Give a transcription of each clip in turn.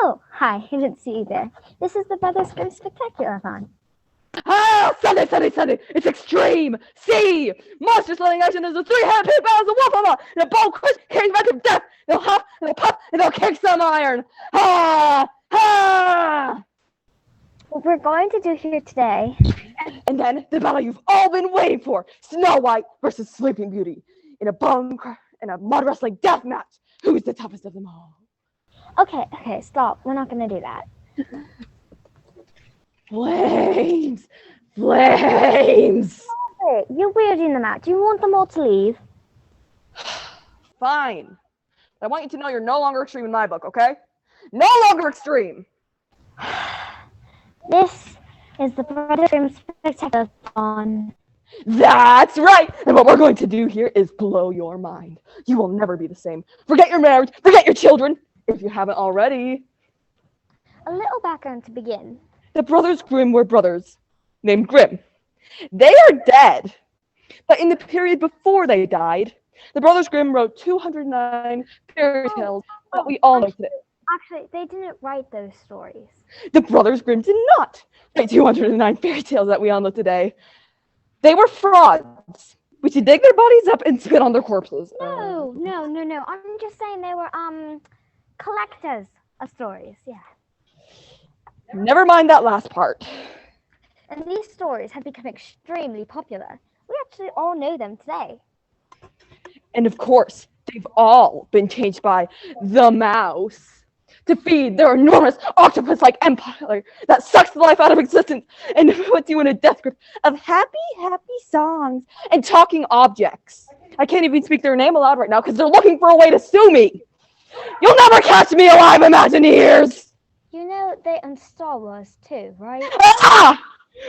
Oh, hi. I didn't see you there. This is the Brothers Grimm Spectaculathon. Ah, Sunday! It's extreme! See! Monster slaying action is a three-headed pig battles a wolf and a bold crush carries back of death! They'll huff, and they'll puff, and they'll kick some iron! Ha! Ha! What we're going to do here today... And then the battle you've all been waiting for! Snow White versus Sleeping Beauty in a mud wrestling death match! Who's the toughest of them all? Okay, stop. We're not going to do that. Flames! Wait, you're weirding them out. Do you want them all to leave? Fine. I want you to know you're no longer extreme in my book, okay? No longer extreme! This is the Brothers Grimm Spectaculathon. That's right! And what we're going to do here is blow your mind. You will never be the same. Forget your marriage, forget your children, if you haven't already. A little background to begin. The Brothers Grimm were brothers named Grimm. They are dead. But in the period before they died, the Brothers Grimm wrote 209 fairy tales that we all know today. Actually, they didn't write those stories. The Brothers Grimm did not write 209 fairy tales that we all know today. They were frauds. We should dig their bodies up and spit on their corpses. No. I'm just saying they were collectors of stories, yeah. Never mind that last part. And these stories have become extremely popular. We actually all know them today. And of course, they've all been changed by the mouse to feed their enormous octopus-like empire that sucks the life out of existence and puts you in a death grip of happy songs and talking objects. I can't even speak their name aloud right now because they're looking for a way to sue me. You'll never catch me alive, Imagineers! You know they own Star Wars too, right? Ah!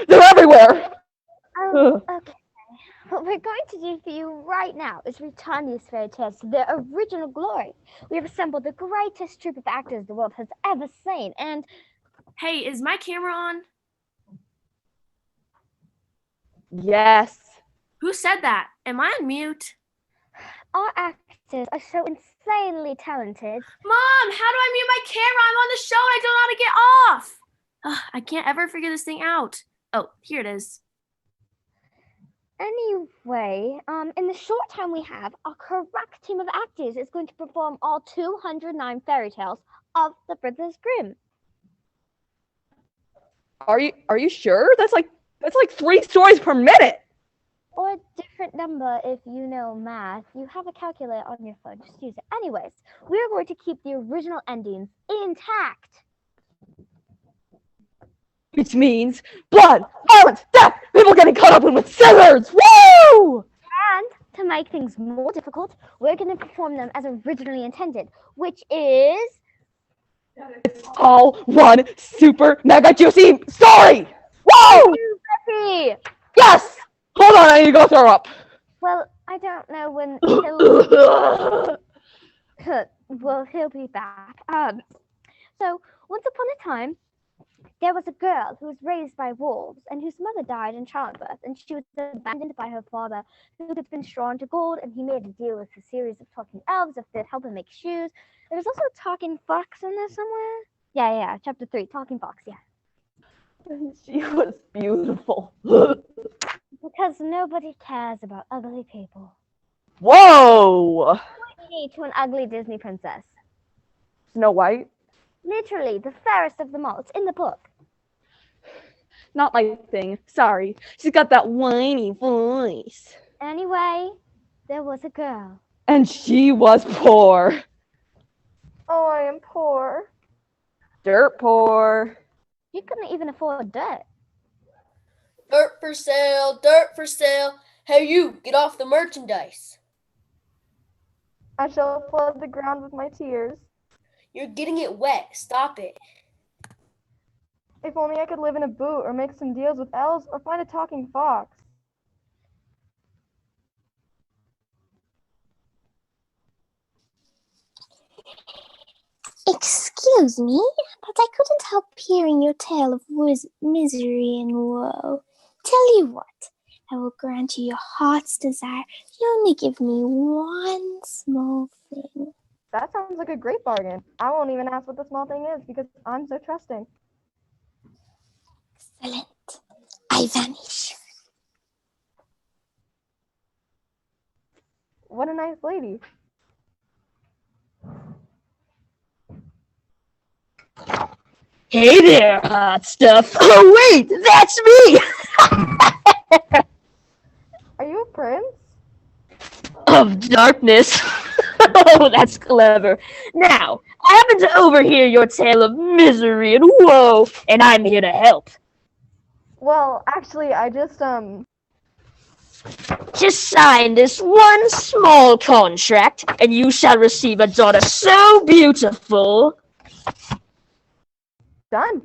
They're everywhere! Oh, okay. What we're going to do for you right now is return these fairy tales to their original glory. We have assembled the greatest troupe of actors the world has ever seen, and... Hey, is my camera on? Yes. Who said that? Am I on mute? Our actors are so insanely talented. Mom, how do I mute my camera? I'm on the show and I don't know how to get off. Ugh, I can't ever figure this thing out. Oh, here it is. Anyway, in the short time we have, our correct team of actors is going to perform all 209 fairy tales of the Brothers Grimm. Are you sure? That's like 3 stories per minute. Or a different number if you know math. You have a calculator on your phone, just use it. Anyways, we're going to keep the original endings intact. Which means blood, violence, death, people getting cut open with scissors! Woo! And to make things more difficult, we're going to perform them as originally intended, which is... It's all one super mega juicy story! Woo! Becky! Yes! Hold on, I need to go throw up. Well, I don't know when he'll be back. So, once upon a time, there was a girl who was raised by wolves and whose mother died in childbirth, and she was abandoned by her father, who had been strawn to gold, and he made a deal with a series of talking elves if they'd help him make shoes. There was also a talking fox in there somewhere. Yeah, chapter 3, talking fox, yeah. She was beautiful. Because nobody cares about ugly people. Whoa! To an ugly Disney princess. Snow White? Literally, the fairest of them all. It's in the book. Not my thing. Sorry. She's got that whiny voice. Anyway, there was a girl. And she was poor. Oh, I am poor. Dirt poor. You couldn't even afford dirt. Dirt for sale, dirt for sale. Hey you, get off the merchandise. I shall flood the ground with my tears. You're getting it wet, stop it. If only I could live in a boot or make some deals with elves or find a talking fox. Excuse me, but I couldn't help hearing your tale of misery and woe. Tell you what, I will grant you your heart's desire. You only give me one small thing. That sounds like a great bargain. I won't even ask what the small thing is because I'm so trusting. Excellent. I vanish. What a nice lady. Hey there, hot stuff. Oh, wait, that's me! Are you a prince? Of darkness. Oh, that's clever. Now, I happen to overhear your tale of misery and woe, and I'm here to help. Well, actually, I just Just sign this one small contract, and you shall receive a daughter so beautiful. done.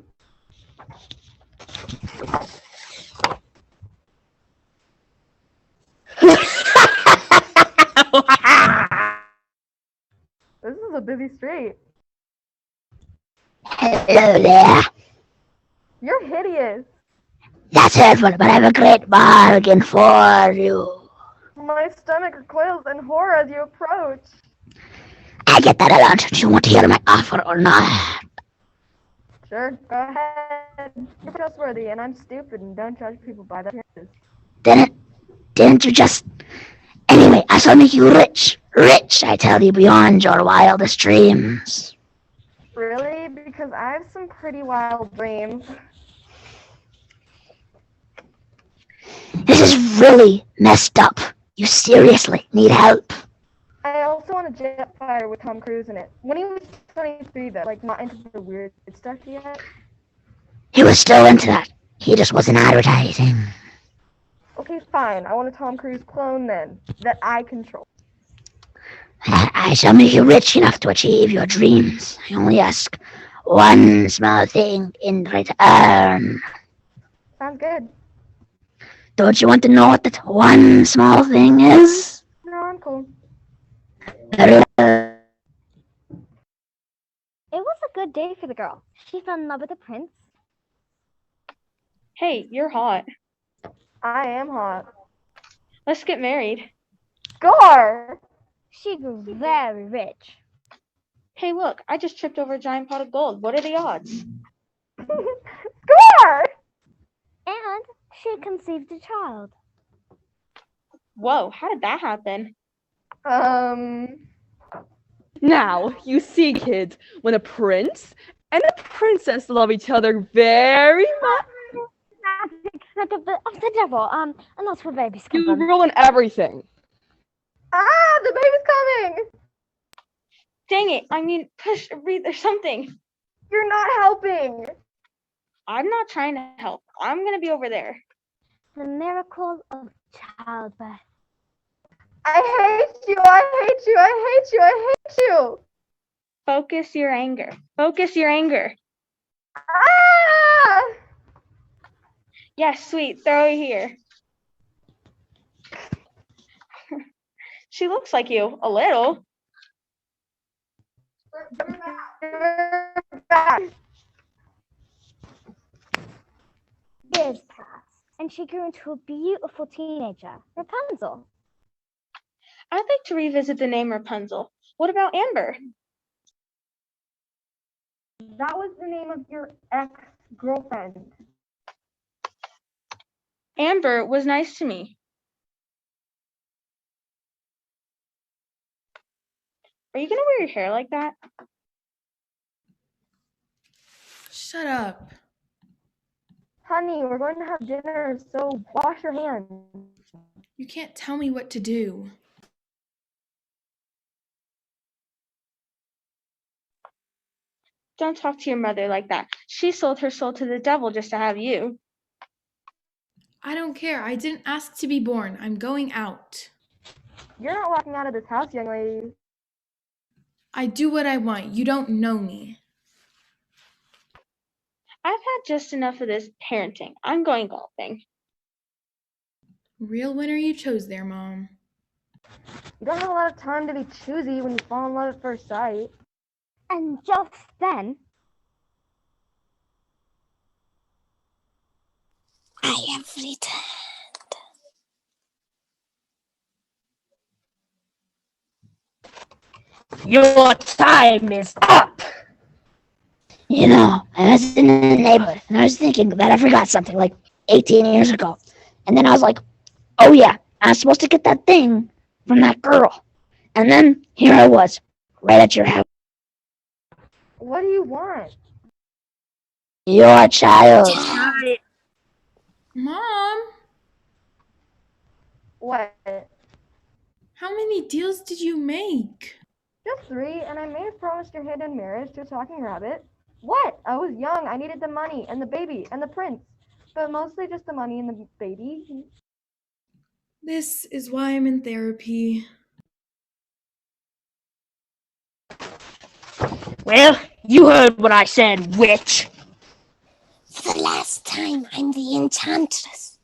This is a busy street. Hello there. You're hideous. That's hurtful, but I have a great bargain for you. My stomach recoils in horror as you approach. I get that a lot. Do you want to hear my offer or not? Sure, go ahead. You're trustworthy, and I'm stupid and don't judge people by their appearances. Didn't you just... Anyway, I shall make you rich. Rich, I tell you, beyond your wildest dreams. Really? Because I have some pretty wild dreams. This is really messed up. You seriously need help. I also want a jet fighter with Tom Cruise in it. When he was 23, though, like not into the weird stuff yet. He was still into that. He just wasn't advertising. Okay, fine. I want a Tom Cruise clone then, that I control. I shall make you rich enough to achieve your dreams. I only ask one small thing in return. Sounds good. Don't you want to know what that one small thing is? No, I'm cool. Very well. It was a good day for the girl. She fell in love with the prince. Hey, you're hot. I am hot. Let's get married. Score! She grew very rich. Hey, look, I just tripped over a giant pot of gold. What are the odds? Score! And she conceived a child. Whoa, how did that happen? Now, you see, kids, when a prince and a princess love each other very much, Of the devil. And that's where babies come you from. ruin everything. Ah, the baby's coming! Dang it, I mean, push, read, or something. You're not helping! I'm not trying to help. I'm gonna be over there. The miracle of childbirth. I hate you, I hate you, I hate you, I hate you! Focus your anger. Focus your anger. Ah! Yes, sweet, throw it here. She looks like you, a little. Back. Years passed, and she grew into a beautiful teenager, Rapunzel. I'd like to revisit the name Rapunzel. What about Amber? That was the name of your ex-girlfriend. Amber was nice to me. Are you gonna wear your hair like that? Shut up. Honey, we're going to have dinner, so wash your hands. You can't tell me what to do. Don't talk to your mother like that. She sold her soul to the devil just to have you. I don't care. I didn't ask to be born. I'm going out. You're not walking out of this house, young lady. I do what I want. You don't know me. I've had just enough of this parenting. I'm going golfing. Real winner you chose there, Mom. You don't have a lot of time to be choosy when you fall in love at first sight. And just then, I have returned. Your time is up. You know, I was in the neighborhood and I was thinking that I forgot something like 18 years ago. And then I was like, oh yeah, I'm supposed to get that thing from that girl. And then here I was, right at your house. What do you want? Your child. Mom, What? how many deals did you make? Just 3, and I may have promised your hand in marriage to a talking rabbit. What? I was young. I needed the money and the baby and the prince. But mostly just the money and the baby. This is why I'm in therapy. Well, you heard what I said, witch. For the last time, I'm the enchantress.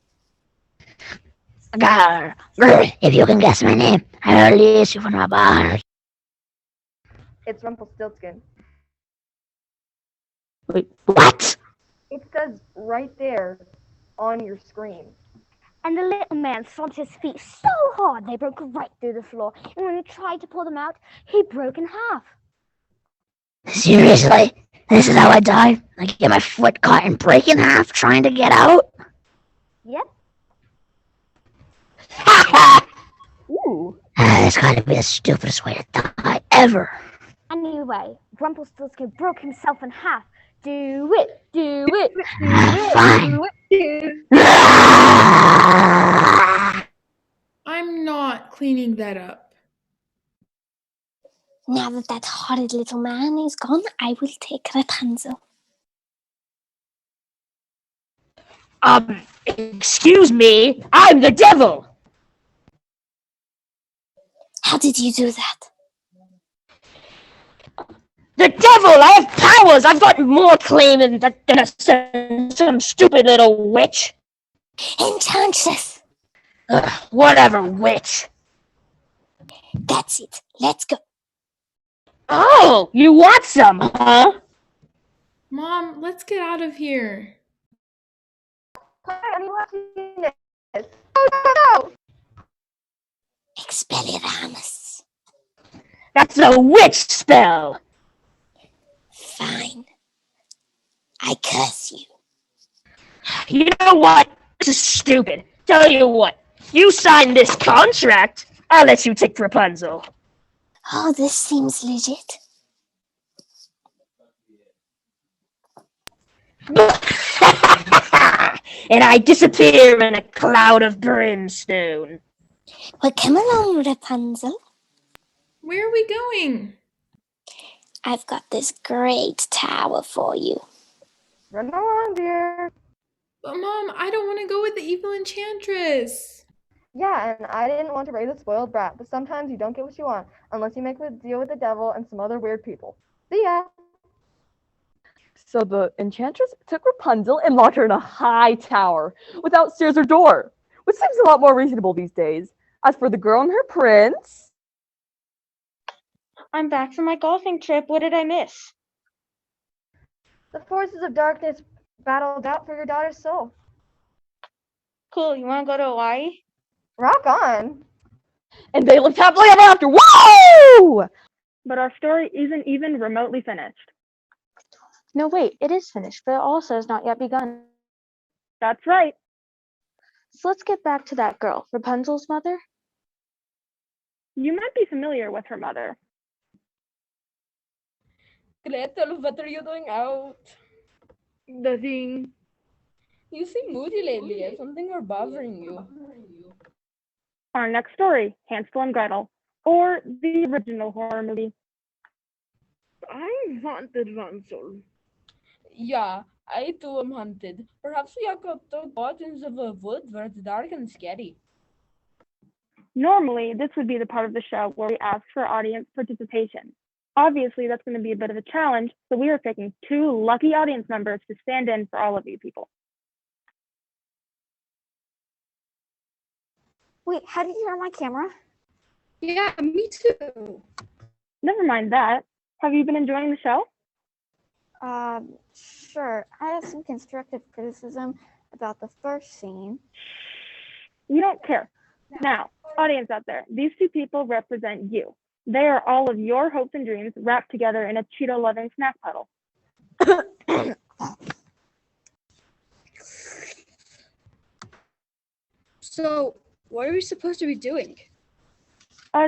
If you can guess my name, I'll release you from my bars. It's Rumpelstiltskin. Wait, what? It says right there on your screen. And the little man stomped his feet so hard they broke right through the floor. And when he tried to pull them out, he broke in half. Seriously? This is how I die? I get my foot caught and break in half trying to get out? Yep. Ooh. That's gotta be the stupidest way to die ever. Anyway, Rumpelstiltskin broke himself in half. Do it, do it, do Fine. it, do it. I'm not cleaning that up. Now that that horrid little man is gone, I will take Rapunzel. Excuse me, I'm the devil. How did you do that? The devil! I have powers! I've got more claim than some stupid little witch. Enchantress! Whatever, witch. That's it. Let's go. Oh, you want some, huh? Mom, let's get out of here. I need watching this. Oh, no! Expelliarmus. That's a witch spell. Fine. I curse you. You know what? This is stupid. Tell you what, you sign this contract, I'll let you take Rapunzel. Oh, this seems legit. And I disappear in a cloud of brimstone. Well, come along, Rapunzel. Where are we going? I've got this great tower for you. Run along, dear. But Mom, I don't want to go with the evil enchantress. Yeah, and I didn't want to raise a spoiled brat, but sometimes you don't get what you want unless you make a deal with the devil and some other weird people. See ya! So the enchantress took Rapunzel and locked her in a high tower without stairs or door, which seems a lot more reasonable these days. As for the girl and her prince... I'm back from my golfing trip. What did I miss? The forces of darkness battled out for your daughter's soul. Cool, you want to go to Hawaii? Rock on! And they lived happily ever after. Whoa! But our story isn't even remotely finished. No, wait, it is finished, but it also has not yet begun. That's right. So let's get back to that girl, Rapunzel's mother. You might be familiar with her mother. Gretel, what are you doing out? Nothing. You seem moody lately. Is something or bothering you? Our next story, Hansel and Gretel, or the original horror movie. I wanted Hansel. Yeah, I too am hunted. Perhaps we are caught in the wood where it's dark and scary. Normally, this would be the part of the show where we ask for audience participation. Obviously, that's going to be a bit of a challenge, so we are picking 2 lucky audience members to stand in for all of you people. Wait, how did you turn on my camera? Yeah, me too. Never mind that. Have you been enjoying the show? Sure. I have some constructive criticism about the first scene. We don't care. Now, audience out there, these 2 people represent you. They are all of your hopes and dreams wrapped together in a Cheeto-loving snack puddle. So, what are we supposed to be doing?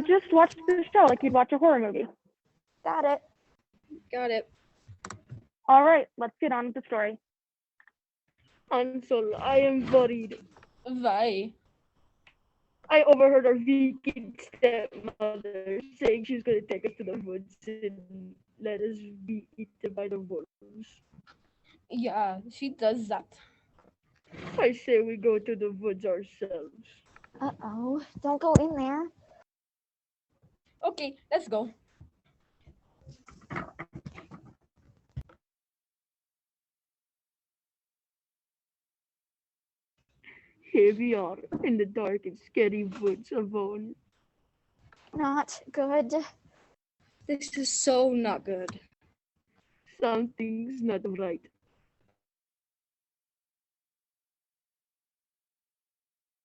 Just watch the show like you'd watch a horror movie. Got it. Got it. All right, let's get on with the story. Hansel, I am worried. Why? I overheard our wicked stepmother saying she's going to take us to the woods and let us be eaten by the wolves. Yeah, she does that. I say we go to the woods ourselves. Uh-oh. Don't go in there. Okay, let's go. Here we are in the dark and scary woods alone. Not good. This is so not good. Something's not right.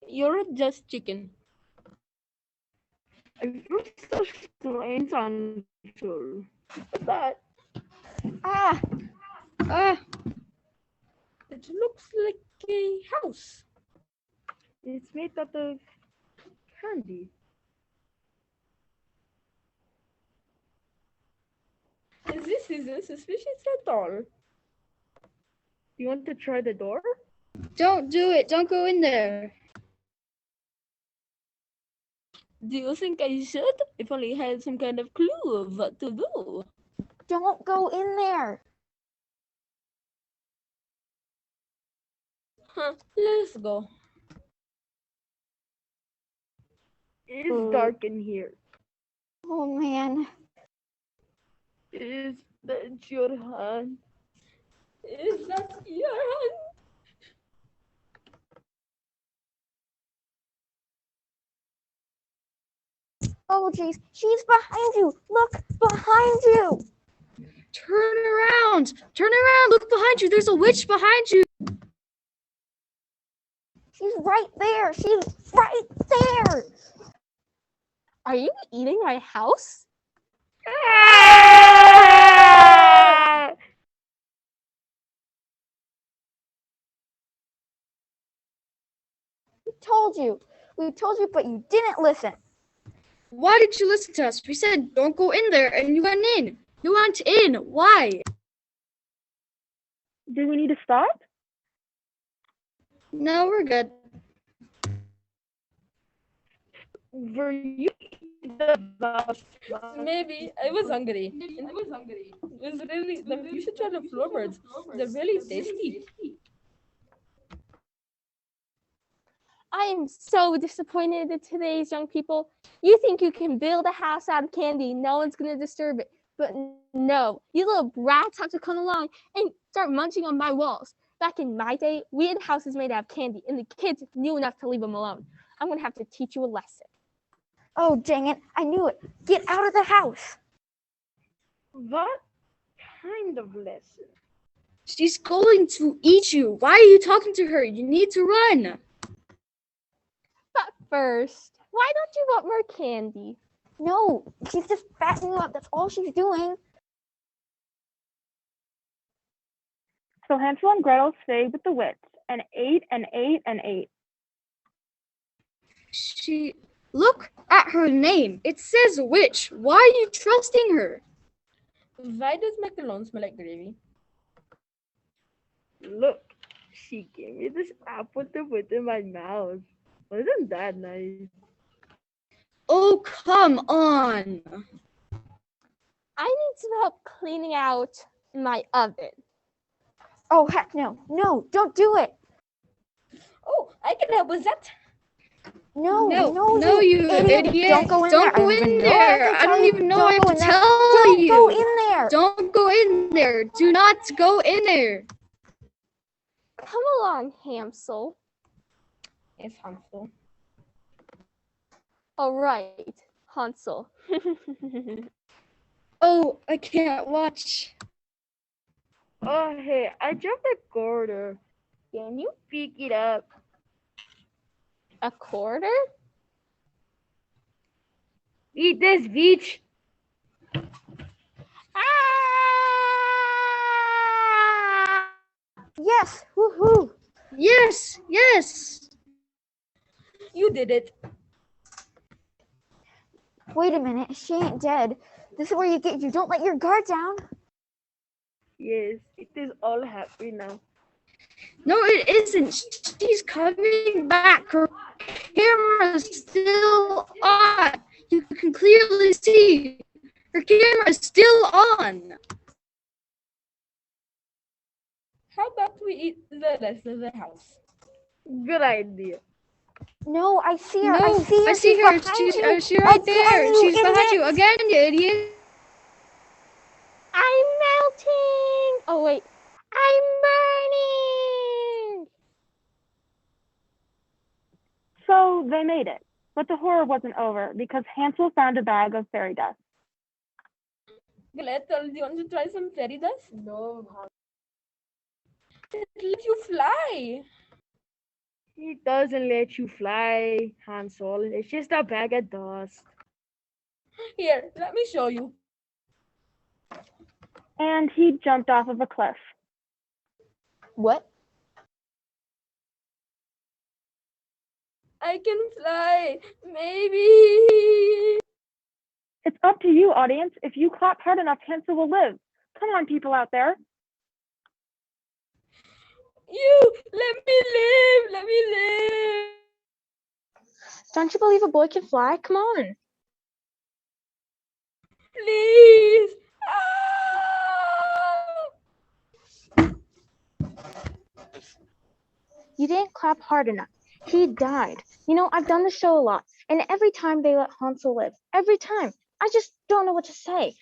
You're just chicken. I feel so strange, Hansel. What's that? Ah! It looks like a house. It's made out of candy. This isn't suspicious at all. You want to try the door? Don't do it. Don't go in there. Do you think I should? If only I had some kind of clue of what to do. Don't go in there. Let's go. It's dark in here. Oh, man. Is that your hand? Is that your hand? Oh, jeez. She's behind you. Look, behind you. Turn around. Turn around. Look behind you. There's a witch behind you. She's right there. She's right there. Are you eating my house? We told you. We told you, but you didn't listen. Why did you listen to us? We said don't go in there and you went in. You went in. Why? Do we need to stop? No, we're good. Were you the boss? Maybe. I was hungry. It was really, you should try the floorboards. They're really tasty. I am so disappointed in today's young people. You think you can build a house out of candy, no one's going to disturb it. But no, you little brats have to come along and start munching on my walls. Back in my day, we had houses made out of candy, and the kids knew enough to leave them alone. I'm going to have to teach you a lesson. Oh, dang it. I knew it. Get out of the house. What kind of lesson? She's going to eat you. Why are you talking to her? You need to run. But first, why don't you want more candy? No, she's just fattening you up. That's all she's doing. So Hansel and Gretel stayed with the witch and ate and ate and ate. Look at her name. It says witch. Why are you trusting her? Why does my cologne smell like gravy? Look, she gave me this apple to put in my mouth. Wasn't that nice? Oh, come on. I need some help cleaning out my oven. Oh, heck no. No, don't do it. Oh, I can help with that. No, you idiot. Don't go in there. I don't even know what I have to tell Don't you. go in there. Don't go in there. Do not go in there. Come along, Hansel. It's Hansel. All right, Hansel. Oh, I can't watch. Oh, hey, I dropped a quarter. Can you pick it up? A quarter? Eat this, bitch. Yes! Woohoo! Yes, yes. You did it. Wait a minute, she ain't dead. This is where you don't let your guard down. Yes, it is all happy now. No, it isn't. She's coming back. Her camera's still on. You can clearly see. Her camera is still on. How about we eat the rest of the house? Good idea. No, I see her. No, I see her. I see her. She's right there. She's behind you. Again, you idiot. I'm melting. Oh wait, I'm burning. So they made it. But the horror wasn't over because Hansel found a bag of fairy dust. Gretel, do you want to try some fairy dust? No. It lets you fly. It doesn't let you fly, Hansel. It's just a bag of dust. Here, let me show you. And he jumped off of a cliff. What? I can fly. Maybe. It's up to you, audience. If you clap hard enough, Hansel will live. Come on, people out there. You, let me live. Let me live. Don't you believe a boy can fly? Come on. Please. You didn't clap hard enough. He died. You know, I've done the show a lot, and every time they let Hansel live. Every time. I just don't know what to say.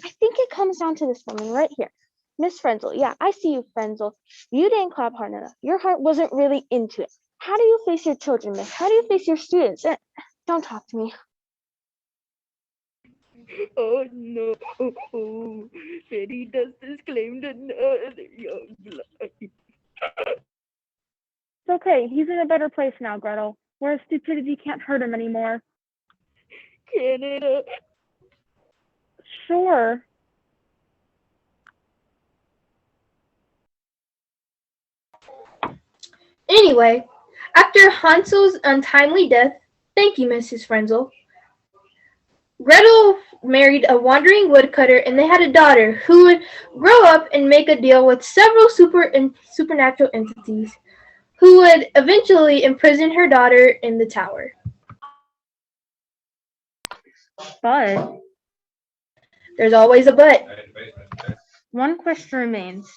I think it comes down to this woman right here. Miss Frenzel. Yeah, I see you, Frenzel. You didn't clap hard enough. Your heart wasn't really into it. How do you face your children, miss? How do you face your students? Don't talk to me. Oh no. Oh, fairy dust has claimed another young blood. It's okay. He's in a better place now, Gretel, where stupidity can't hurt him anymore. Canada. Sure. Anyway, after Hansel's untimely death, thank you, Mrs. Frenzel, Gretel married a wandering woodcutter, and they had a daughter who would grow up and make a deal with several supernatural entities who would eventually imprison her daughter in the tower. But there's always a but. One question remains.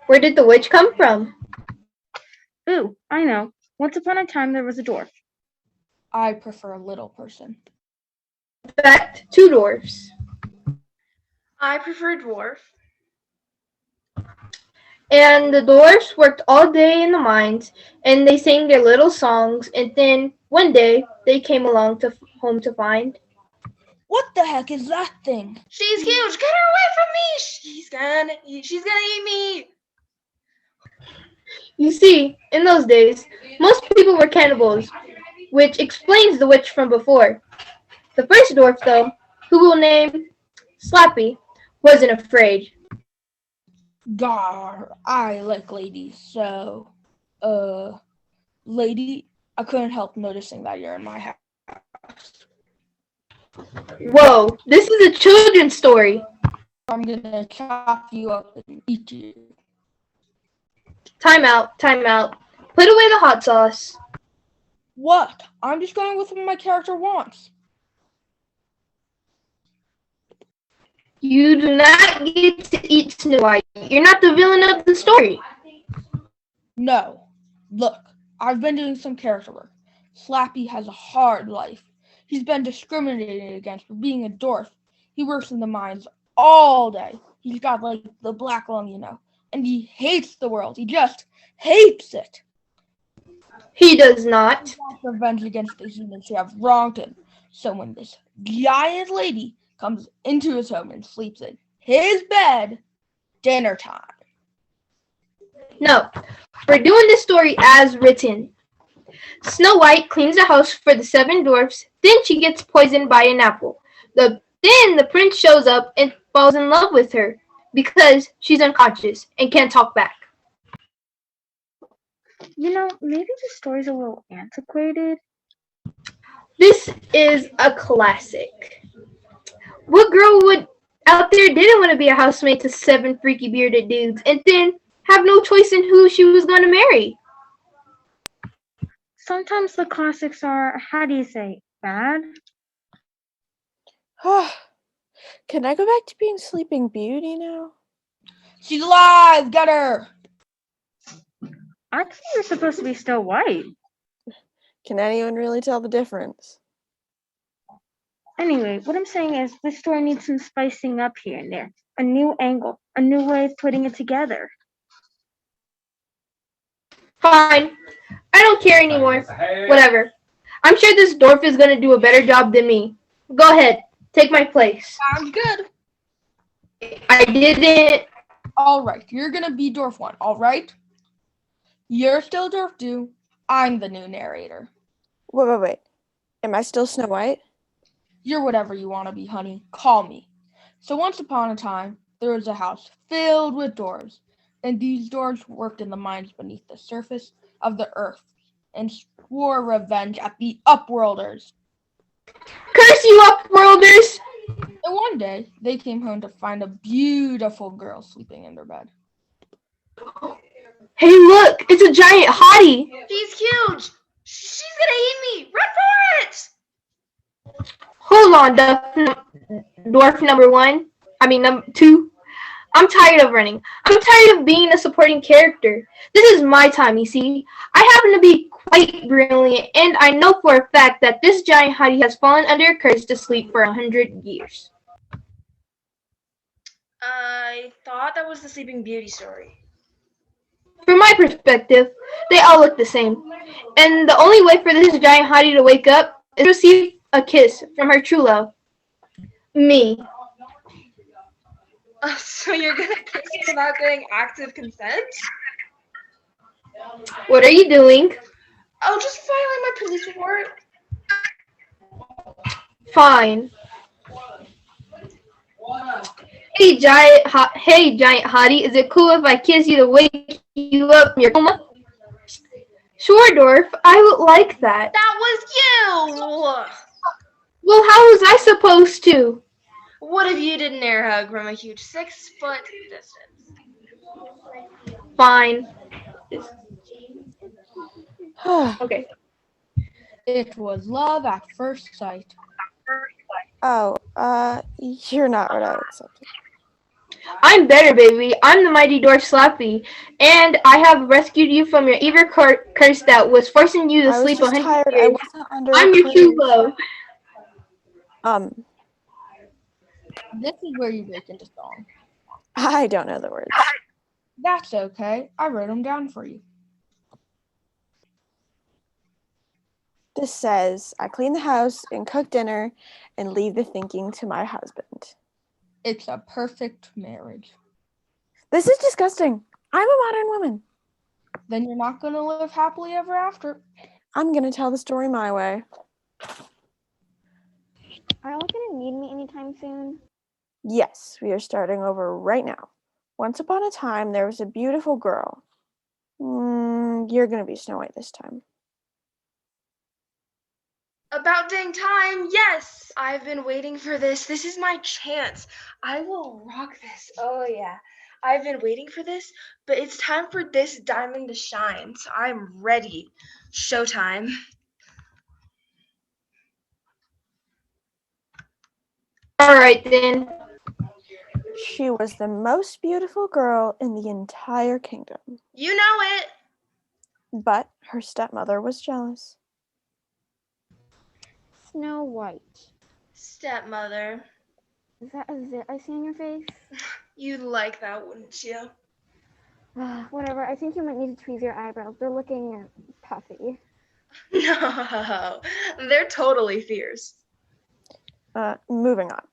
Where did the witch come from? Ooh, I know. Once upon a time there was a dwarf. I prefer a little person. In fact, two dwarfs. I prefer dwarf. And the dwarfs worked all day in the mines, and they sang their little songs, and then one day they came along home to find. What the heck is that thing? She's huge. Get her away from me. She's gonna eat me. You see, in those days, most people were cannibals, which explains the witch from before. The first dwarf, though, who we'll name Slappy, wasn't afraid. Gar, I like ladies, so, lady, I couldn't help noticing that you're in my house. Whoa, this is a children's story. I'm gonna chop you up and eat you. Time out. Put away the hot sauce. What? I'm just going with what my character wants. You do not get to eat Snow White. You're not the villain of the story. No. Look, I've been doing some character work. Slappy has a hard life. He's been discriminated against for being a dwarf. He works in the mines all day. He's got, like, the black lung, you know. And he hates the world. He just hates it. He does not. He wants revenge against the humans who have wronged him. So when this giant lady comes into his home and sleeps in his bed, dinner time. No, we're doing this story as written. Snow White cleans the house for the 7 dwarfs, then she gets poisoned by an apple. Then the prince shows up and falls in love with her. because she's unconscious and can't talk back. Maybe the story's a little antiquated. This is a classic. What girl would out there didn't want to be a housemate to 7 freaky bearded dudes and then have no choice in who she was going to marry? Sometimes the classics are, how do you say, bad? Can I go back to being Sleeping Beauty now? She's alive! Get her! I thought you were supposed to be Snow White. Can anyone really tell the difference? Anyway, what I'm saying is this story needs some spicing up here and there. A new angle, a new way of putting it together. Fine. I don't care anymore. Whatever. I'm sure this dwarf is going to do a better job than me. Go ahead. Take my place. Sounds good. I didn't. Alright, you're gonna be Dwarf 1, alright? You're still Dwarf 2. I'm the new narrator. Wait. Am I still Snow White? You're whatever you want to be, honey. Call me. So once upon a time, there was a house filled with dwarves, and these dwarves worked in the mines beneath the surface of the earth and swore revenge at the Upworlders. Curse you, Upworlders! And one day, they came home to find a beautiful girl sleeping in their bed. Hey, look! It's a giant hottie! She's huge. She's gonna eat me. Run for it! Hold on, dwarf number 1. I mean, number 2. I'm tired of running. I'm tired of being a supporting character. This is my time, you see. I happen to be quite brilliant, and I know for a fact that this giant hottie has fallen under a curse to sleep for 100 years. I thought that was the Sleeping Beauty story. From my perspective, they all look the same. And the only way for this giant hottie to wake up is to receive a kiss from her true love. Me. So you're gonna kiss me without getting active consent? What are you doing? Oh, just filing my police report. Fine. Hey, giant hottie, is it cool if I kiss you to wake you up from your coma? Sure, dwarf, I would like that. That was you! Well, how was I supposed to? What if you did an air hug from a huge 6-foot distance? Fine. Okay. It was love at first sight. Oh, you're not what I accepted. I'm better, baby. I'm the mighty dwarf Slappy, and I have rescued you from your evil curse that was forcing you to sleep 100 years. I wasn't under I'm your true love. This is where you break into song. I don't know the words. That's okay. I wrote them down for you. This says, I clean the house and cook dinner and leave the thinking to my husband. It's a perfect marriage. This is disgusting. I'm a modern woman. Then you're not going to live happily ever after. I'm going to tell the story my way. Are y'all gonna need me anytime soon? Yes, we are starting over right now. Once upon a time, there was a beautiful girl. You're going to be Snow White this time. About dang time, yes! I've been waiting for this. This is my chance. I will rock this. Oh yeah. I've been waiting for this, but it's time for this diamond to shine. So I'm ready. Showtime. Alright then. She was the most beautiful girl in the entire kingdom. You know it! But her stepmother was jealous. Snow White. Stepmother. Is that a zit I see on your face? You'd like that, wouldn't you? Whatever. I think you might need to tweeze your eyebrows. They're looking puffy. No, they're totally fierce. Moving on.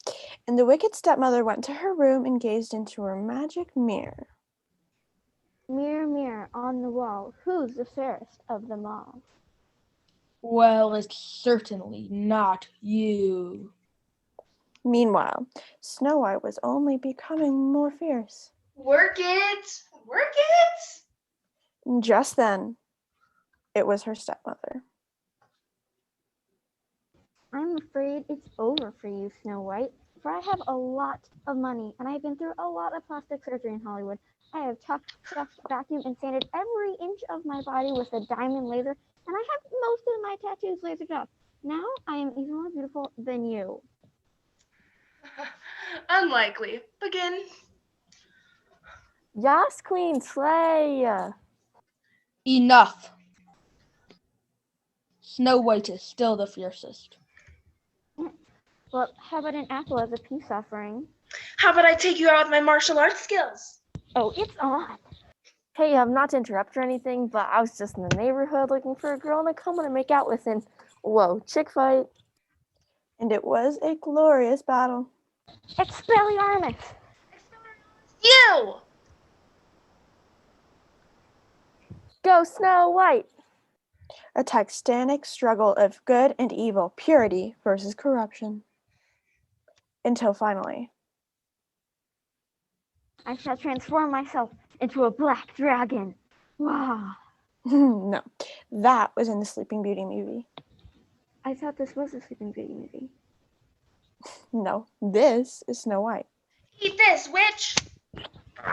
And the wicked stepmother went to her room and gazed into her magic mirror. Mirror, mirror on the wall, who's the fairest of them all? Well, it's certainly not you. Meanwhile, Snow White was only becoming more fierce. Work it! Work it! Just then, it was her stepmother. I'm afraid it's over for you, Snow White, for I have a lot of money, and I've been through a lot of plastic surgery in Hollywood. I have chopped, stuffed, vacuumed, and sanded every inch of my body with a diamond laser, and I have most of my tattoos lasered off. Now I am even more beautiful than you. Unlikely. Begin. Yas, Queen, slay! Enough. Snow White is still the fiercest. Well, how about an apple as a peace offering? How about I take you out with my martial arts skills? Oh, it's on. Hey, not to interrupt or anything, but I was just in the neighborhood looking for a girl to come and make out with, and whoa, chick fight. And it was a glorious battle. Expelliarmus! You! Go Snow White! A titanic struggle of good and evil, purity versus corruption. Until finally, I shall transform myself into a black dragon. Wow. no, that was in the Sleeping Beauty movie. I thought this was a Sleeping Beauty movie. No, this is Snow White. Eat this, witch! Ah,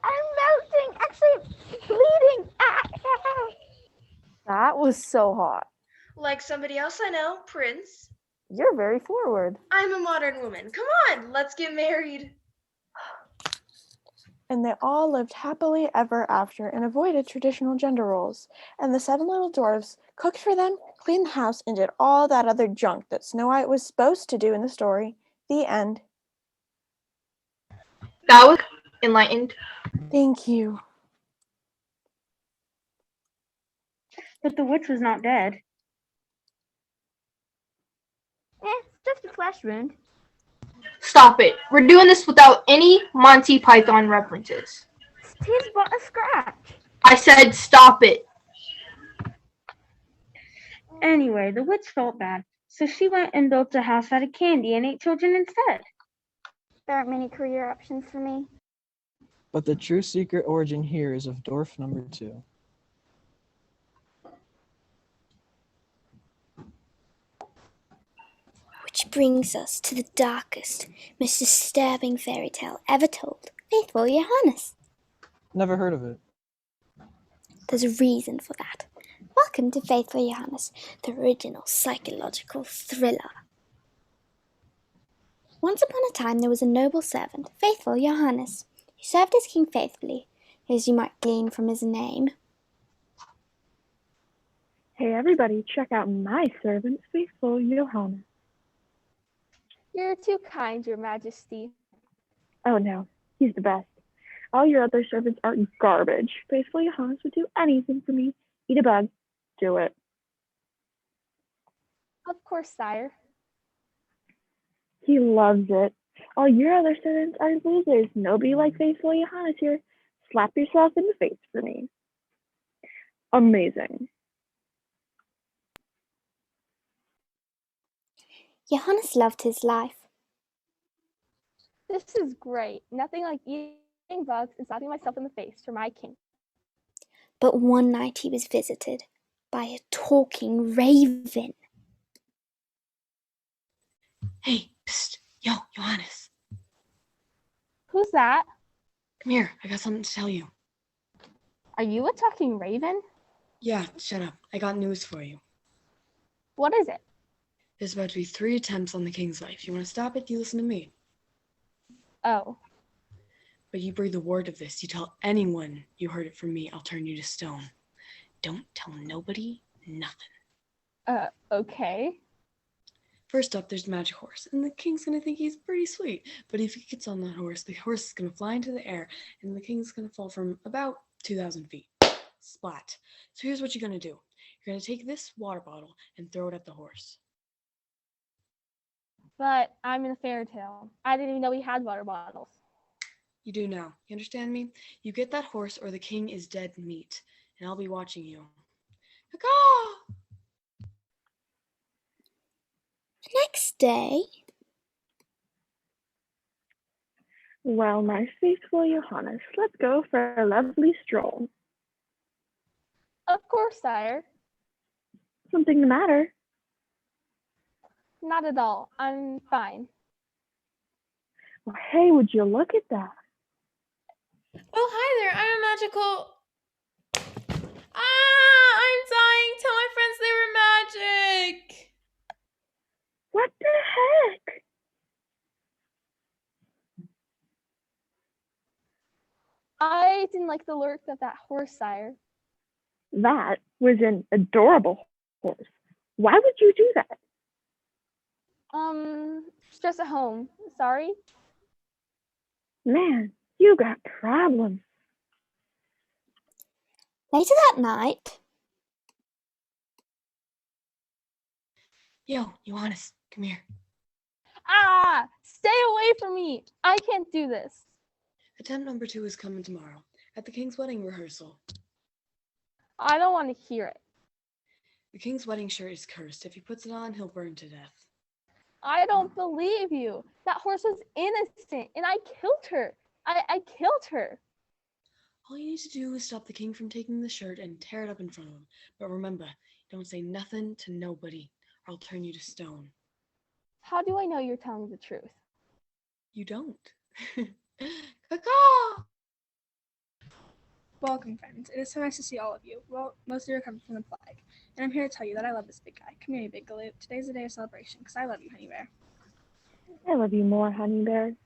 I'm melting. Actually, bleeding. That was so hot. Like somebody else I know, Prince. You're very forward. I'm a modern woman. Come on, let's get married. And they all lived happily ever after and avoided traditional gender roles. And the 7 little dwarves cooked for them, cleaned the house, and did all that other junk that Snow White was supposed to do in the story. The end. That was enlightened. Thank you. But the witch was not dead. It's just a flesh wound. Stop it. We're doing this without any Monty Python references. He's but a scratch. I said stop it. Anyway, the witch felt bad, so she went and built a house out of candy and ate children instead. There aren't many career options for me. But the true secret origin here is of dwarf number 2. Which brings us to the darkest, most disturbing fairy tale ever told, Faithful Johannes. Never heard of it. There's a reason for that. Welcome to Faithful Johannes, the original psychological thriller. Once upon a time there was a noble servant, Faithful Johannes, who served his king faithfully, as you might glean from his name. Hey everybody, check out my servant, Faithful Johannes. You're too kind, Your Majesty. Oh no, he's the best. All your other servants are garbage. Faithful Johannes would do anything for me. Eat a bug. Do it. Of course, sire. He loves it. All your other servants are losers. Nobody like Faithful Johannes here. Slap yourself in the face for me. Amazing. Johannes loved his life. This is great. Nothing like eating bugs and slapping myself in the face for my king. But one night he was visited by a talking raven. Hey, psst. Yo, Johannes. Who's that? Come here. I got something to tell you. Are you a talking raven? Yeah, shut up. I got news for you. What is it? There's about to be 3 attempts on the king's life. You want to stop it? You listen to me. Oh. But you breathe a word of this. You tell anyone you heard it from me, I'll turn you to stone. Don't tell nobody nothing. Okay. First up, there's the magic horse, and the king's gonna think he's pretty sweet. But if he gets on that horse, the horse is gonna fly into the air, and the king's gonna fall from about 2,000 feet. Splat. So here's what you're gonna do. You're gonna take this water bottle and throw it at the horse. But I'm in a fairy tale. I didn't even know we had water bottles. You do now. You understand me? You get that horse or the king is dead meat, and I'll be watching you. The next day, Well, my faithful Johannes, let's go for a lovely stroll. Of course, sire. Something the matter? Not at all. I'm fine. Well, hey, would you look at that? Oh, hi there. I'm a magical. Ah, I'm dying. Tell my friends they were magic. What the heck? I didn't like the look of that horse, sire. That was an adorable horse. Why would you do that? Stress at home. Sorry. Man, you got problems. Later that night, Yo, Johannes, come here. Ah! Stay away from me! I can't do this. Attempt number 2 is coming tomorrow at the King's wedding rehearsal. I don't want to hear it. The King's wedding shirt is cursed. If he puts it on, he'll burn to death. I don't believe you. That horse was innocent, and I killed her. I killed her. All you need to do is stop the king from taking the shirt and tear it up in front of him. But remember, don't say nothing to nobody, or I'll turn you to stone. How do I know you're telling the truth? You don't. Caw-caw! Welcome, friends. It is so nice to see all of you. Well, most of you are coming from the plague, and I'm here to tell you that I love this big guy. Come here, you big galoot. Today's a day of celebration, because I love you, honey bear. I love you more, honey bear.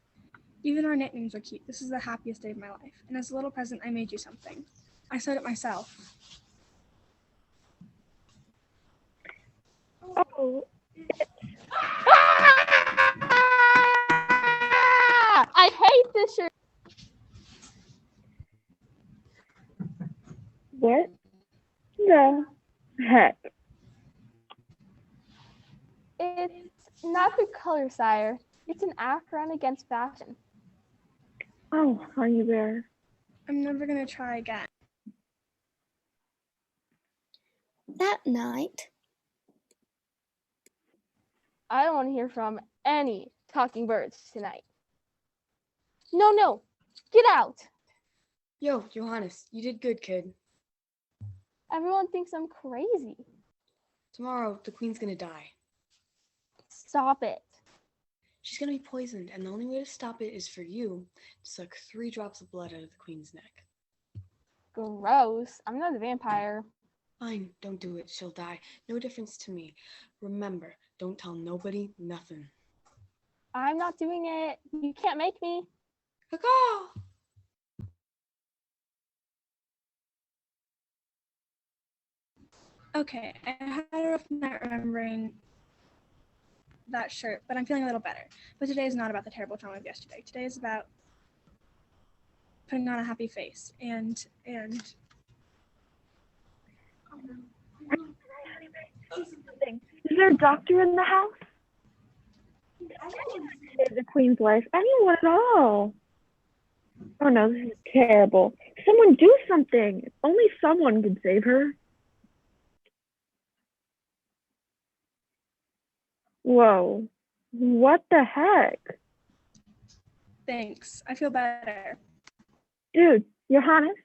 Even our nicknames are cute. This is the happiest day of my life, and as a little present, I made you something. I sewed it myself. Oh. I hate this shirt. What the heck? It's not good color, sire. It's an act-run against fashion. Oh, honey bear. I'm never going to try again. that night, I don't want to hear from any talking birds tonight. No, get out. Yo, Johannes, you did good, kid. Everyone thinks I'm crazy. Tomorrow, the queen's gonna die. Stop it. She's gonna be poisoned, and the only way to stop it is for you to suck 3 drops of blood out of the queen's neck. Gross. I'm not a vampire. Fine, don't do it. She'll die. No difference to me. Remember, don't tell nobody nothing. I'm not doing it. You can't make me. Caw-caw! Okay, I had a rough night remembering that shirt, but I'm feeling a little better. But today is not about the terrible trauma of yesterday. Today is about putting on a happy face and Is there a doctor in the house? Save the queen's life. Anyone at all? Oh no, this is terrible. Someone do something. Only someone could save her. Whoa. What the heck? thanks. I feel better. Dude, Johannes,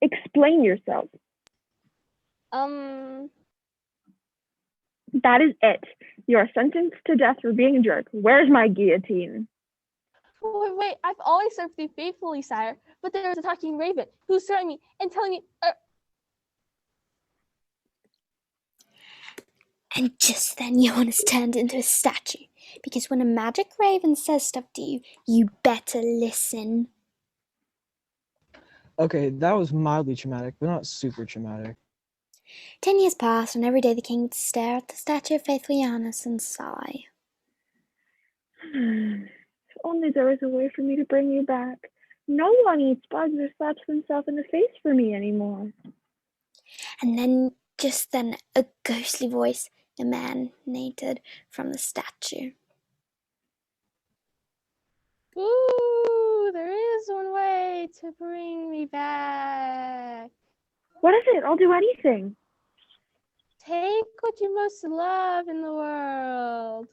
explain yourself. That is it. You are sentenced to death for being a jerk. Where's my guillotine? Wait, I've always served you faithfully, sire, but there was a talking raven who's threatening me and telling me... and just then Johannes turned into a statue, because when a magic raven says stuff to you, you better listen. Okay, that was mildly traumatic, but not super traumatic. 10 years passed, and every day the king would stare at the statue of faithful Johannes and sigh. If only there was a way for me to bring you back. No one eats bugs or slaps themselves in the face for me anymore. And then, just then, a ghostly voice emanated from the statue. Ooh, there is one way to bring me back. What is it? I'll do anything. Take what you most love in the world.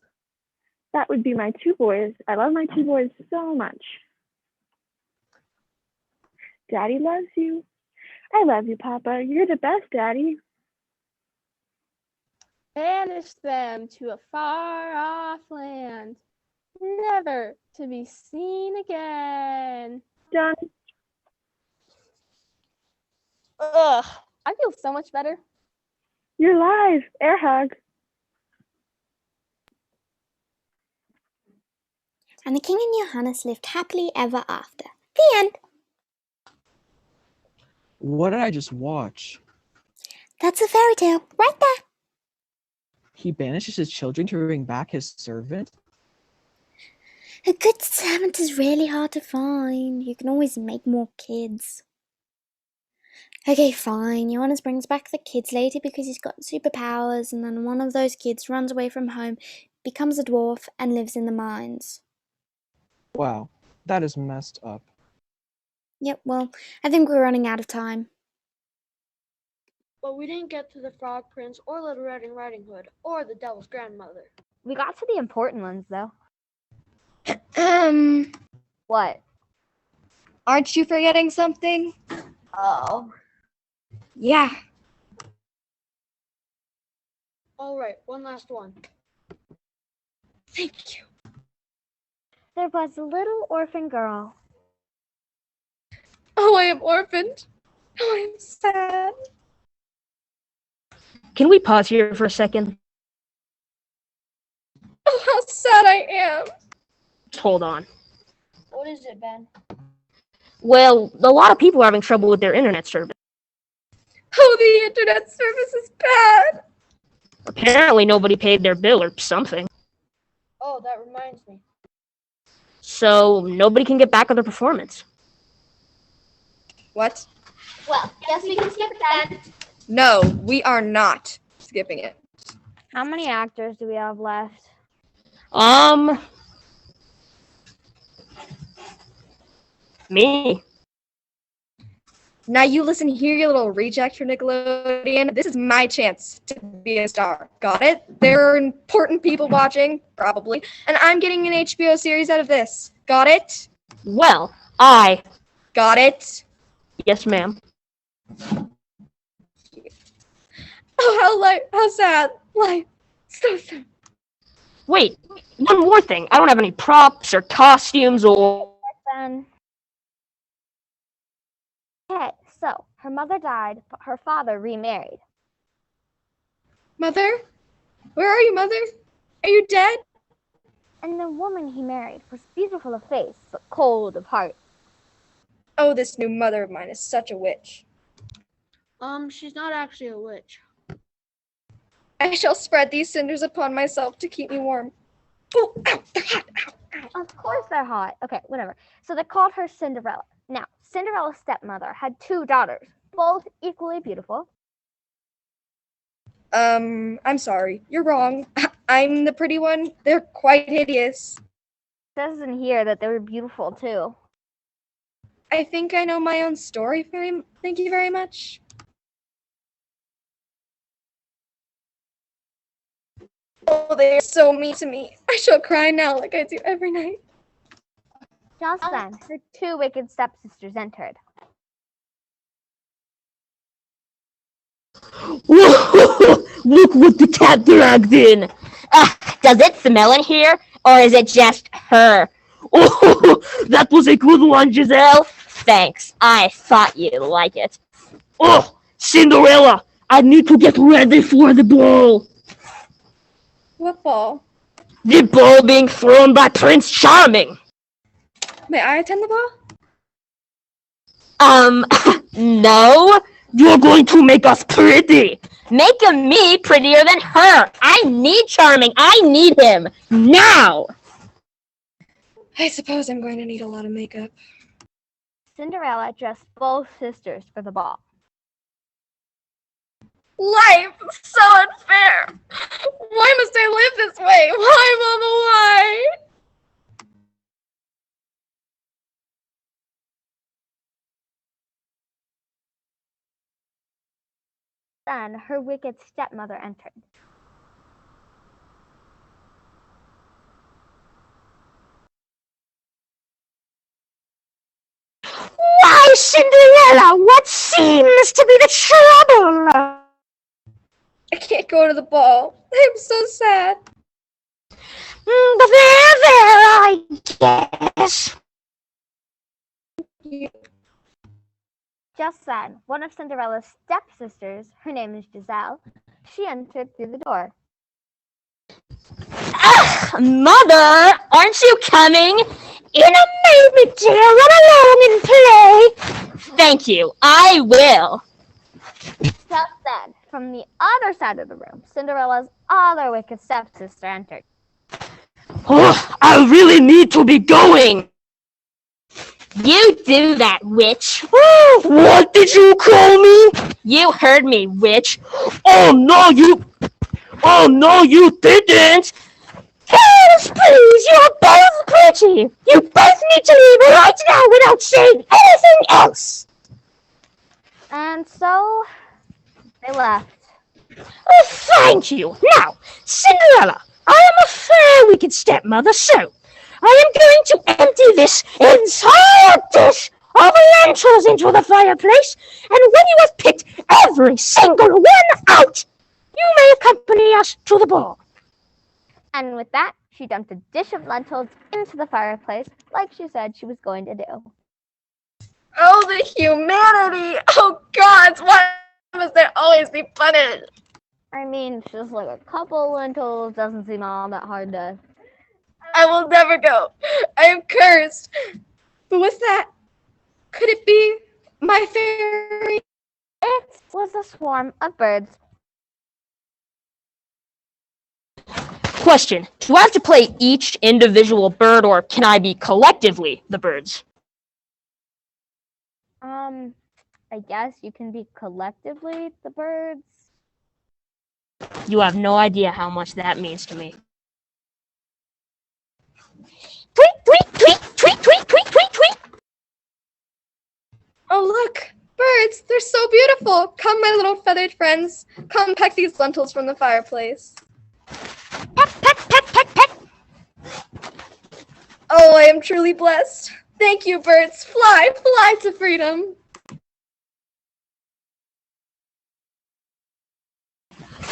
That would be my 2 boys. I love my 2 boys so much. Daddy loves you. I love you, Papa. You're the best, Daddy. Banish them to a far-off land, never to be seen again. Done. Ugh, I feel so much better. You're live. Air hug. And the king and Johannes lived happily ever after. The end. What did I just watch? That's a fairy tale, right there. He banishes his children to bring back his servant? A good servant is really hard to find. You can always make more kids. Okay, fine. Johannes brings back the kids later because he's got superpowers, and then one of those kids runs away from home, becomes a dwarf, and lives in the mines. Wow, that is messed up. Yep, well, I think we're running out of time. But we didn't get to the Frog Prince or Little Riding Hood or the Devil's Grandmother. We got to the important ones, though. What? Aren't you forgetting something? Oh. Yeah. All right, one last one. Thank you. There was a little orphan girl. Oh, I am orphaned. Oh, I am sad. Can we pause here for a second? Oh, how sad I am. Hold on. What is it, Ben? Well, a lot of people are having trouble with their internet service. Oh, the internet service is bad. Apparently nobody paid their bill or something. Oh, that reminds me. So nobody can get back on their performance. What? Well, guess we can skip it then. No, we are not skipping it. How many actors do we have left? Me. Now you listen here, you little reject from Nickelodeon. This is my chance to be a star. Got it? There are important people watching, probably, and I'm getting an HBO series out of this. Got it? Well, Got it? Yes, ma'am. Oh, how sad. Life. So sad. Wait, one more thing. I don't have any props or costumes or... Then. Okay, so her mother died, but her father remarried. Mother? Where are you, Mother? Are you dead? And the woman he married was beautiful of face, but cold of heart. Oh, this new mother of mine is such a witch. She's not actually a witch. I shall spread these cinders upon myself to keep me warm. Oh, ow, they're hot. Ow, ow. Of course they're hot. Okay, whatever. So they called her Cinderella. Now, Cinderella's stepmother had 2 daughters, both equally beautiful. I'm sorry. You're wrong. I'm the pretty one. They're quite hideous. It says in here that they were beautiful too. I think I know my own story. Thank you very much. Oh, they are so mean to me. I shall cry now like I do every night. Just then, her 2 wicked stepsisters entered. Look what the cat dragged in. Does it smell in here, or is it just her? Oh, that was a good one, Giselle. Thanks. I thought you'd like it. Oh, Cinderella, I need to get ready for the ball. What ball? The ball being thrown by Prince Charming. May I attend the ball? No. You're going to make us pretty. Make me prettier than her. I need Charming. I need him. Now. I suppose I'm going to need a lot of makeup. Cinderella dressed both sisters for the ball. Life is so unfair. Why must I live this way? Why, Mama, why? Then her wicked stepmother entered. Why Cinderella, what seems to be the trouble? I can't go to the ball. I'm so sad. But there, I guess. Just then, one of Cinderella's stepsisters, her name is Giselle, she entered through the door. Mother, aren't you coming? In a moment, dear. Run along and play. Thank you. I will. Just then, from the other side of the room, Cinderella's other wicked stepsister entered. Oh, I really need to be going. You do that, witch. What did you call me? You heard me, witch. Oh no, you didn't. Girls, please, you're both pretty. You both need to leave right now without saying anything else. And so, they left. Oh, thank you. Now, Cinderella, I am a wicked stepmother, so I am going to empty this entire dish of lentils into the fireplace, and when you have picked every single one out, you may accompany us to the ball. And with that, she dumped a dish of lentils into the fireplace, like she said she was going to do. Oh, the humanity! Oh, gods, why must there always be punished? I mean, just like a couple lentils doesn't seem all that hard to... I will never go. I am cursed. But what's that? Could it be my fairy? It was a swarm of birds. Question, do I have to play each individual bird, or can I be collectively the birds? I guess you can be collectively the birds. You have no idea how much that means to me. Tweet, tweet, tweet, tweet, tweet, tweet, tweet, tweet. Oh, look, birds, they're so beautiful. Come, my little feathered friends. Come peck these lentils from the fireplace. Peck, peck, peck, peck, peck. Oh, I am truly blessed. Thank you, birds. Fly, fly to freedom.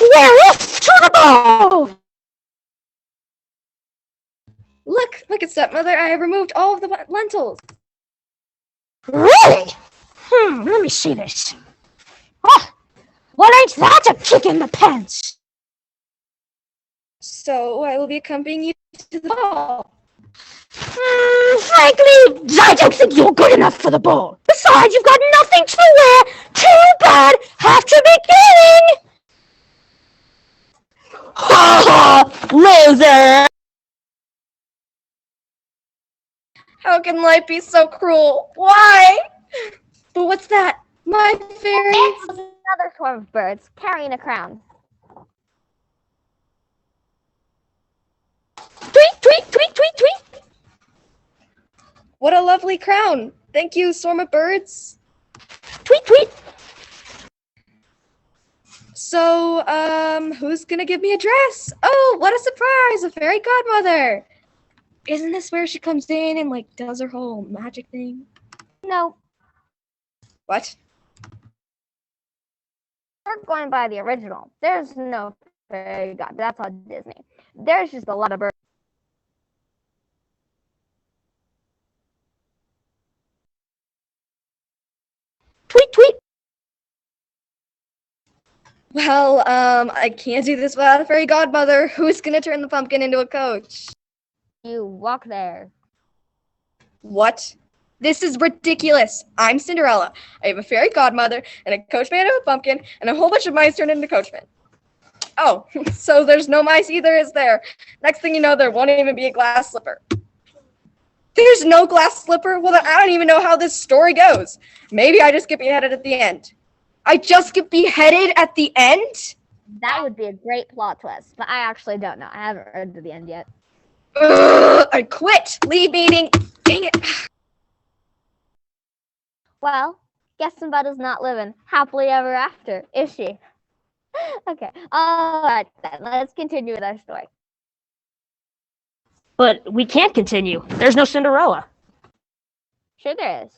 We're off to the ball! Look at stepmother. I have removed all of the lentils. Really? Let me see this. Oh, well, ain't that a kick in the pants? So I will be accompanying you to the ball. Frankly, I don't think you're good enough for the ball. Besides, you've got nothing to wear. Too bad. Have to be going. Ha ha! Loser! How can life be so cruel? Why? But what's that? My fairy? It was another swarm of birds carrying a crown. Tweet, tweet, tweet, tweet, tweet. What a lovely crown. Thank you, swarm of birds. Tweet, tweet. So, who's gonna give me a dress? Oh, what a surprise! A fairy godmother. Isn't this where she comes in and, like, does her whole magic thing? No. What? We're going by the original. There's no fairy god. That's all Disney. There's just a lot of birds. Tweet, tweet. Well, I can't do this without a fairy godmother. Who's gonna turn the pumpkin into a coach? You walk there. What? This is ridiculous. I'm Cinderella. I have a fairy godmother and a coachman of a pumpkin and a whole bunch of mice turned into coachmen. Oh, so there's no mice either, is there? Next thing you know, there won't even be a glass slipper. There's no glass slipper? Well, then I don't even know how this story goes. Maybe I just get beheaded at the end. I just get beheaded at the end? That would be a great plot twist, but I actually don't know. I haven't read to the end yet. I quit. Leave meeting. Dang it. Well, guess Simba's not living happily ever after, is she? Okay, all right then. Let's continue with our story. But we can't continue. There's no Cinderella. Sure there is.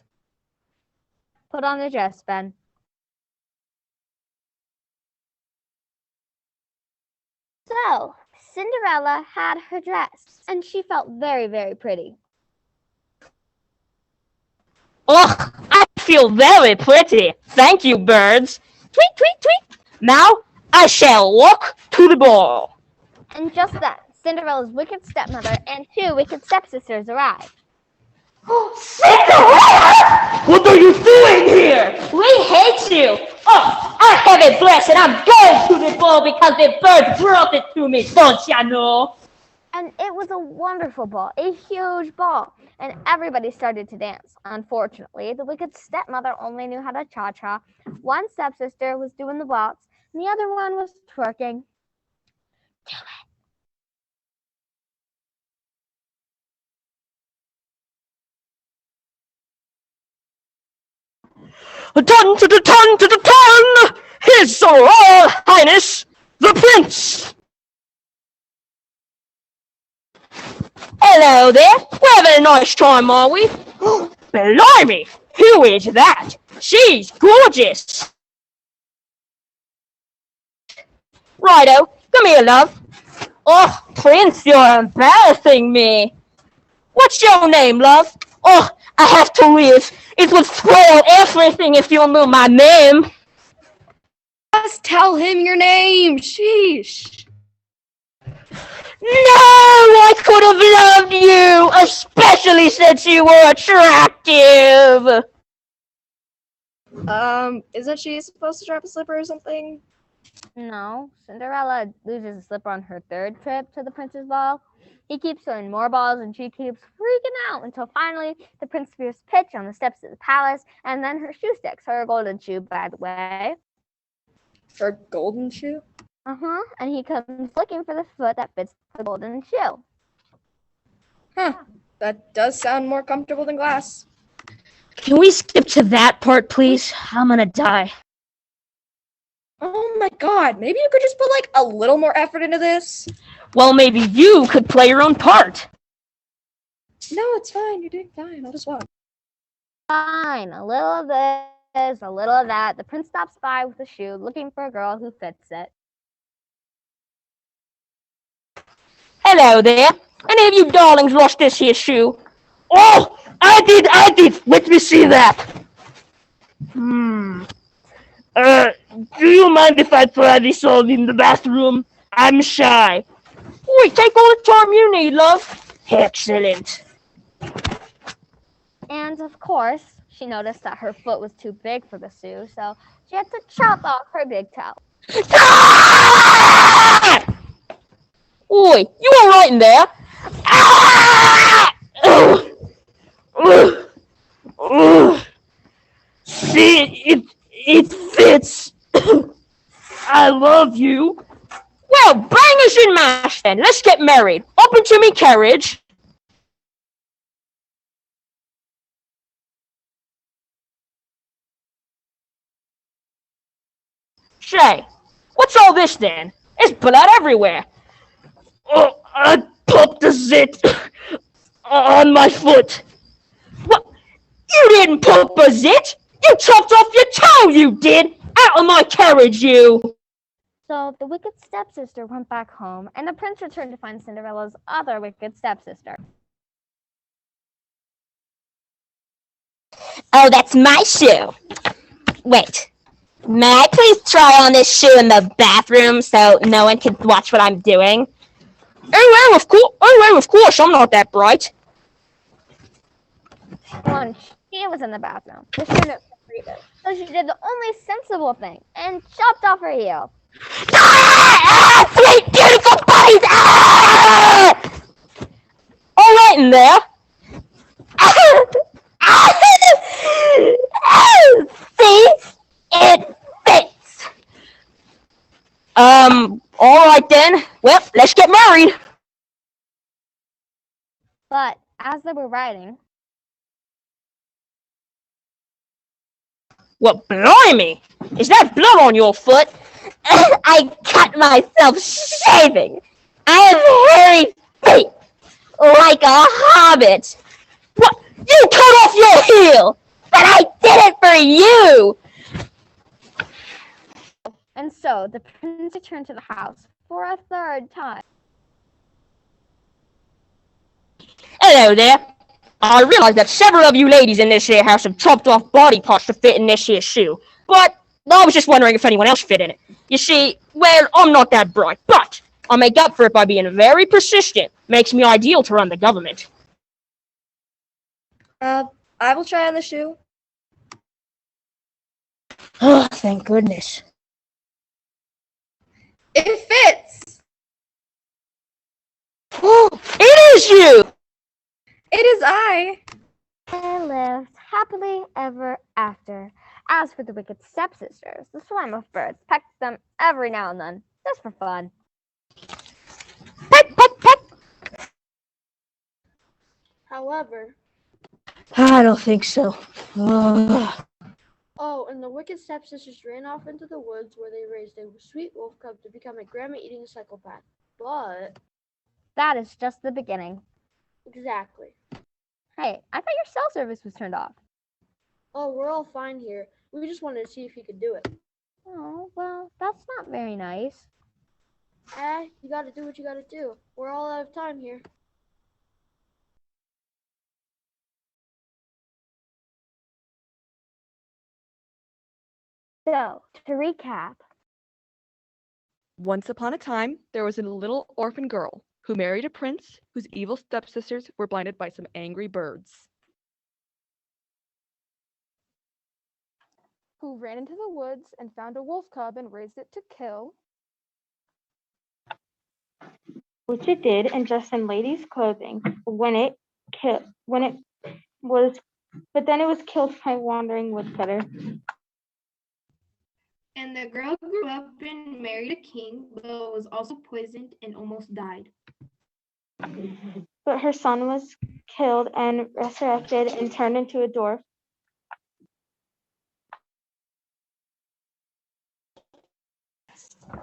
Put on the dress, Ben. So, Cinderella had her dress, and she felt very, very pretty. Oh, I feel very pretty. Thank you, birds. Tweet, tweet, tweet. Now I shall walk to the ball. And just then, Cinderella's wicked stepmother and 2 wicked stepsisters arrived. Cinderella! What are you doing here? We hate you. Oh, I have a dress and I'm going to the ball because the bird brought it to me, don't ya know? And it was a wonderful ball, a huge ball, and everybody started to dance. Unfortunately, the wicked stepmother only knew how to cha-cha. One stepsister was doing the waltz, and the other one was twerking. Done to the ton to the ton! His Royal Highness, the Prince! Hello there, we're having a nice time, are we? Blimey, who is that? She's gorgeous! Righto, come here, love. Oh, Prince, you're embarrassing me. What's your name, love? Oh, I have to leave. It would spoil everything if you knew my name. Just tell him your name. Sheesh. No, I could have loved you, especially since you were attractive. Isn't she supposed to drop a slipper or something? No, Cinderella loses a slipper on her 3rd trip to the prince's ball. He keeps throwing more balls and she keeps freaking out until finally the prince fears pitch on the steps of the palace, and then her shoe sticks, her golden shoe, by the way. Her golden shoe? And he comes looking for the foot that fits the golden shoe. Huh, that does sound more comfortable than glass. Can we skip to that part, please? I'm gonna die. Oh my god, maybe you could just put like a little more effort into this? Well, maybe you could play your own part. No, it's fine, you're doing fine, I'll just walk. Fine, a little of this, a little of that. The prince stops by with a shoe, looking for a girl who fits it. Hello there. Any of you darlings lost this here shoe? Oh, I did. Let me see that. Do you mind if I try this on in the bathroom? I'm shy. Wait, take all the time you need, love. Excellent. And of course, she noticed that her foot was too big for the shoe, so she had to chop off her big toe. Ah! Oi, you alright in there? Ah! See, it fits. I love you. Well, bang us in mash then. Let's get married. Up into me carriage. Say, what's all this then? There's blood everywhere. Oh, I popped a zit on my foot. What? You didn't pop a zit. You chopped off your toe, you did. Out of my carriage, you. So the wicked stepsister went back home, and the prince returned to find Cinderella's other wicked stepsister. Oh, that's my shoe. Wait, may I please try on this shoe in the bathroom so no one can watch what I'm doing? Oh, of course, I'm not that bright. Once she was in the bathroom, the shoe note completed, so she did the only sensible thing and chopped off her heel. Sweet, beautiful bodies! All right in there. See? It fits. All right then. Well, let's get married. But as they were riding, What, blimey? Is that blood on your foot? I cut myself shaving. I have hairy feet, like a hobbit. What? You cut off your heel, but I did it for marry you! And so the prince returned to the house for a third time. Hello there. I realize that several of you ladies in this here house have chopped off body parts to fit in this here shoe, but I was just wondering if anyone else fit in it. You see, well, I'm not that bright, but I'll make up for it by being very persistent. Makes me ideal to run the government. I will try on the shoe. Oh, thank goodness. It fits! Oh, it is you! It is I! They lived happily ever after. As for the wicked stepsisters, the swarm of birds pecked them every now and then, just for fun. Peck, peck, peck! However, I don't think so. Ugh. oh, and the wicked stepsisters ran off into the woods where they raised a sweet wolf cub to become a grandma-eating psychopath. But that is just the beginning. Exactly. Hey, I thought your cell service was turned off. Oh, we're all fine here. We just wanted to see if you could do it. Oh, well, that's not very nice. You gotta do what you gotta do. We're all out of time here. So, to recap. Once upon a time, there was a little orphan girl who married a prince whose evil stepsisters were blinded by some angry birds. Who ran into the woods and found a wolf cub and raised it to kill. Which it did, and dressed in ladies' clothing. But then it was killed by a wandering woodcutter. And the girl grew up and married a king, but was also poisoned and almost died. But her son was killed and resurrected and turned into a dwarf.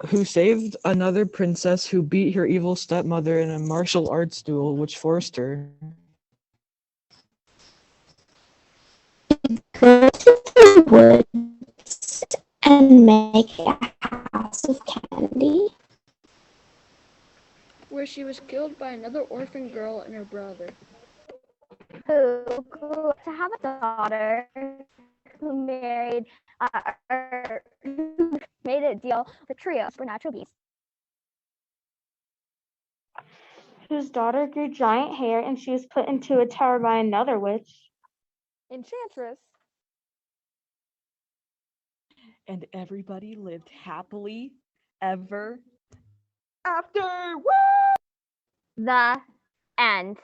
Who saved another princess who beat her evil stepmother in a martial arts duel, which forced her. Go to the woods and make a house of candy. Where she was killed by another orphan girl and her brother. Who grew up to have a daughter who married who made a deal with a trio of supernatural beasts. Whose daughter grew giant hair and she was put into a tower by another witch. Enchantress. And everybody lived happily ever after. Woo! The end.